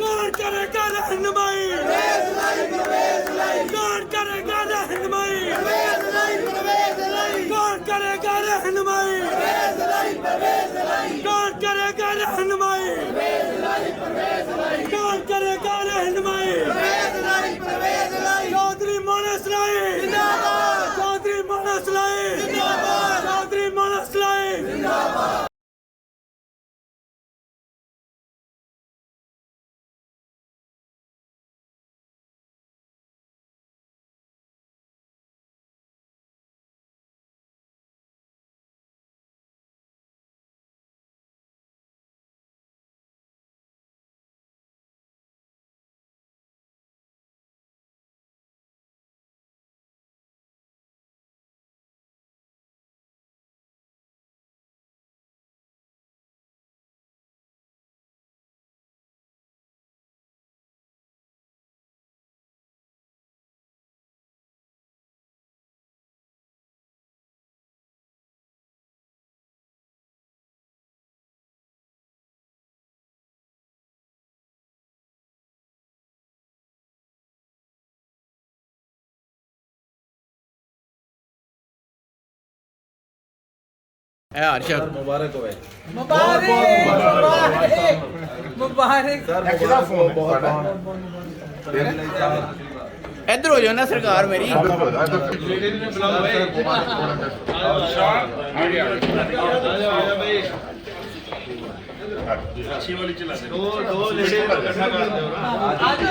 कौन करेगा रहनुमाई? कौन करेगा रहनुमाई? कौन करेगा रहनुमाई? कौन करेगा रहनुमाई? कौन करेगा रहनुमाई? चौधरी मोनस लाई, चौधरी मोनस लाई, चौधरी मोनस लाई। हर्षद मुबारक हो मुबारक इधर हो जाओ ना सरकार मेरी। अच्छी वाली चला दे दो लेडीज इकट्ठा कर दो आ जा